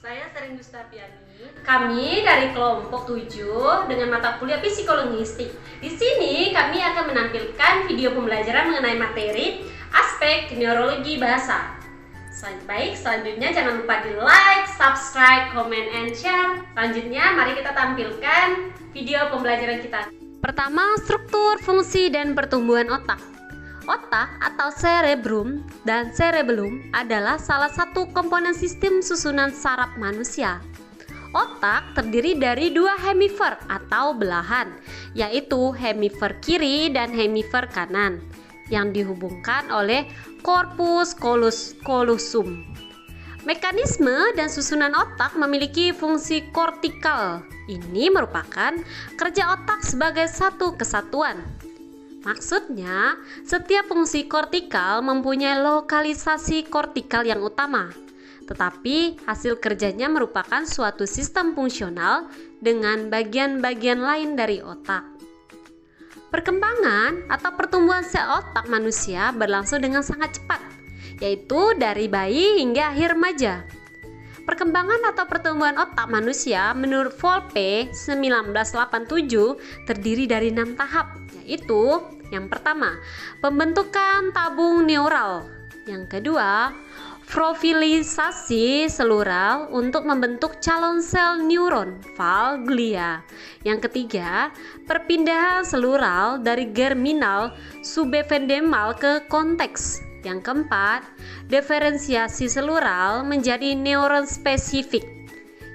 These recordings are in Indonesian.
Saya Sering Gustapiani. Kami dari kelompok 7 dengan mata kuliah psikologistik. Di sini kami akan menampilkan video pembelajaran mengenai materi aspek neurologi bahasa. Selanjutnya jangan lupa di like, subscribe, comment, and share. Selanjutnya mari kita tampilkan video pembelajaran kita. Pertama, struktur, fungsi, dan pertumbuhan otak. Otak atau cerebrum dan cerebellum adalah salah satu komponen sistem susunan saraf manusia. Otak terdiri dari dua hemisfer atau belahan, yaitu hemisfer kiri dan hemisfer kanan, yang dihubungkan oleh corpus callosum. Mekanisme dan susunan otak memiliki fungsi kortikal. Ini merupakan kerja otak sebagai satu kesatuan. Maksudnya, setiap fungsi kortikal mempunyai lokalisasi kortikal yang utama, tetapi hasil kerjanya merupakan suatu sistem fungsional dengan bagian-bagian lain dari otak. Perkembangan atau pertumbuhan sel otak manusia berlangsung dengan sangat cepat, yaitu dari bayi hingga akhir remaja. Perkembangan atau pertumbuhan otak manusia menurut Volpe 1987 terdiri dari 6 tahap, yaitu yang pertama, pembentukan tabung neural. Yang kedua, profilisasi selural untuk membentuk calon sel neuron (glia). Yang ketiga, perpindahan selural dari germinal subependemal ke konteks. Yang keempat, diferensiasi selural menjadi neuron spesifik.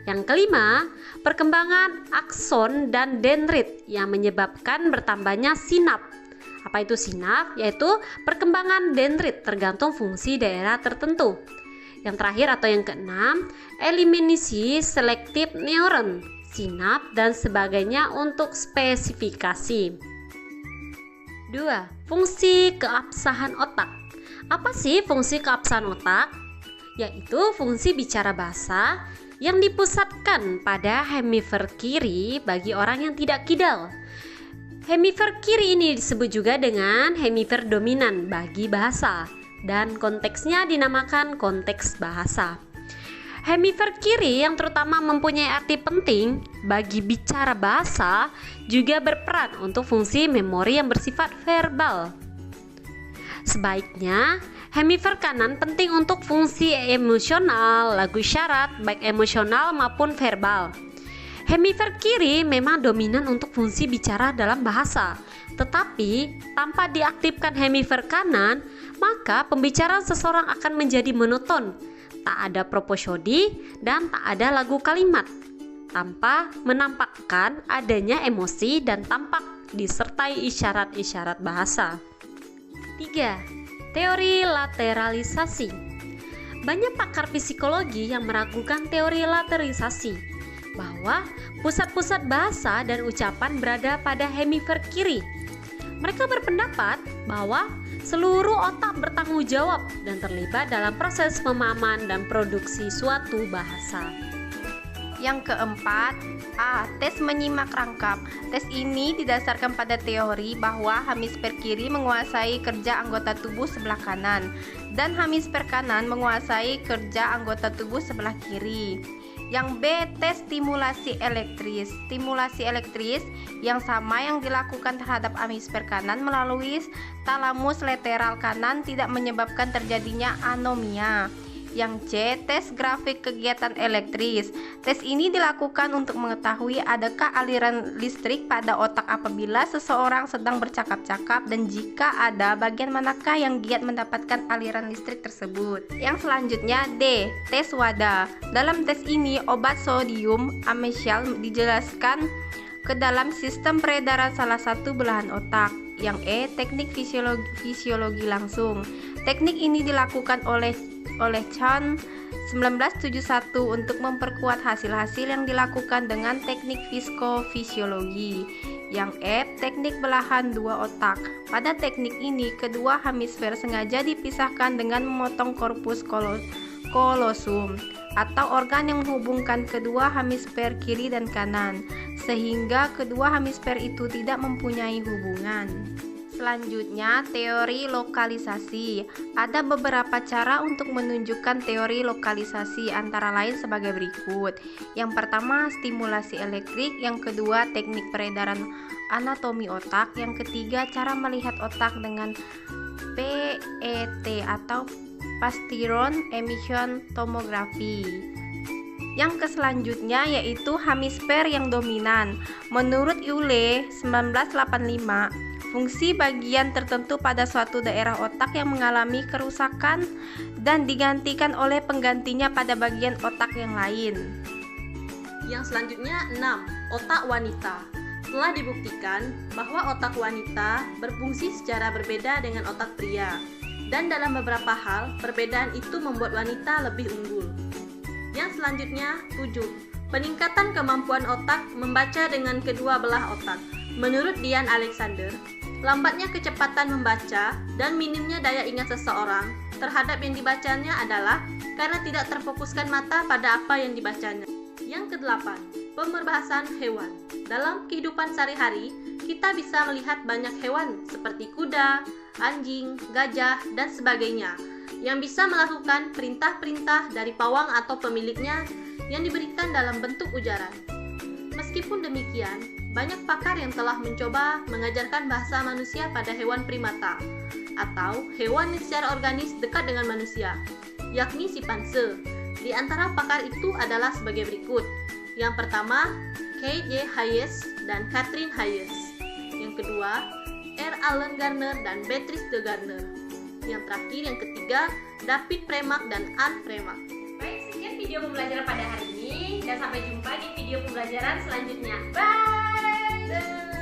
Yang kelima, perkembangan akson dan dendrit yang menyebabkan bertambahnya sinap. Apa itu sinap? Yaitu perkembangan dendrit tergantung fungsi daerah tertentu. Yang terakhir atau yang keenam, eliminasi selektif neuron, sinap dan sebagainya untuk spesifikasi. 2. Fungsi keabsahan otak. Apa sih fungsi keabsahan otak? Yaitu fungsi bicara bahasa yang dipusatkan pada hemisfer kiri bagi orang yang tidak kidal. Hemisfer kiri ini disebut juga dengan hemisfer dominan bagi bahasa dan konteksnya dinamakan konteks bahasa. Hemisfer kiri yang terutama mempunyai arti penting bagi bicara bahasa juga berperan untuk fungsi memori yang bersifat verbal. Sebaiknya, hemisfer kanan penting untuk fungsi emosional, lagu syarat, baik emosional maupun verbal. Hemisfer kiri memang dominan untuk fungsi bicara dalam bahasa, tetapi tanpa diaktifkan hemisfer kanan, maka pembicaraan seseorang akan menjadi monoton, tak ada proposodi dan tak ada lagu kalimat, tanpa menampakkan adanya emosi dan tampak disertai isyarat-isyarat bahasa. 3. Teori lateralisasi. Banyak pakar psikologi yang meragukan teori lateralisasi, bahwa pusat-pusat bahasa dan ucapan berada pada hemisfer kiri. Mereka berpendapat bahwa seluruh otak bertanggung jawab dan terlibat dalam proses pemahaman dan produksi suatu bahasa. Yang keempat, A. Tes menyimak rangkap. Tes ini didasarkan pada teori bahwa hemisfer kiri menguasai kerja anggota tubuh sebelah kanan dan hemisfer kanan menguasai kerja anggota tubuh sebelah kiri. Yang B. Tes stimulasi elektris. Stimulasi elektris yang sama yang dilakukan terhadap hemisfer kanan melalui talamus lateral kanan tidak menyebabkan terjadinya anomia. Yang C. Tes grafik kegiatan elektris. Tes ini dilakukan untuk mengetahui adakah aliran listrik pada otak apabila seseorang sedang bercakap-cakap dan jika ada, bagian manakah yang giat mendapatkan aliran listrik tersebut. Yang selanjutnya D. Tes WADA. Dalam tes ini, obat sodium amytal dijelaskan ke dalam sistem peredaran salah satu belahan otak. Yang E. Teknik fisiologi langsung. Teknik ini dilakukan oleh Chan 1971 untuk memperkuat hasil-hasil yang dilakukan dengan teknik psikofisiologi. Yang F. Teknik belahan dua otak. Pada teknik ini, kedua hemisfer sengaja dipisahkan dengan memotong korpus callosum atau organ yang menghubungkan kedua hemisfer kiri dan kanan, sehingga kedua hemisfer itu tidak mempunyai hubungan. Selanjutnya, teori lokalisasi. Ada beberapa cara untuk menunjukkan teori lokalisasi, antara lain sebagai berikut. Yang pertama, stimulasi elektrik. Yang kedua, teknik peredaran anatomi otak. Yang ketiga, cara melihat otak dengan PET atau positron emission tomography. Yang selanjutnya yaitu hemisfer yang dominan. Menurut Euler 1985, fungsi bagian tertentu pada suatu daerah otak yang mengalami kerusakan dan digantikan oleh penggantinya pada bagian otak yang lain. Yang selanjutnya 6. Otak wanita. Telah dibuktikan bahwa otak wanita berfungsi secara berbeda dengan otak pria, dan dalam beberapa hal perbedaan itu membuat wanita lebih unggul. Yang selanjutnya 7. Peningkatan kemampuan otak membaca dengan kedua belah otak. Menurut Dian Alexander, lambatnya kecepatan membaca dan minimnya daya ingat seseorang terhadap yang dibacanya adalah karena tidak terfokuskan mata pada apa yang dibacanya. Yang ke-8, pemerbahasan hewan. Dalam kehidupan sehari-hari, kita bisa melihat banyak hewan seperti kuda, anjing, gajah, dan sebagainya yang bisa melakukan perintah-perintah dari pawang atau pemiliknya yang diberikan dalam bentuk ujaran. Meskipun demikian, banyak pakar yang telah mencoba mengajarkan bahasa manusia pada hewan primata atau hewan yang secara organis dekat dengan manusia, yakni simpanse. Di antara pakar itu adalah sebagai berikut. Yang pertama, K.J. Hayes dan Catherine Hayes. Yang kedua, R. Allen Garner dan Beatrice de Garner. Yang terakhir, yang ketiga, David Premack dan Anne Premack. Baik, sekian video pembelajaran pada hari ini dan sampai jumpa di video pembelajaran selanjutnya. Bye!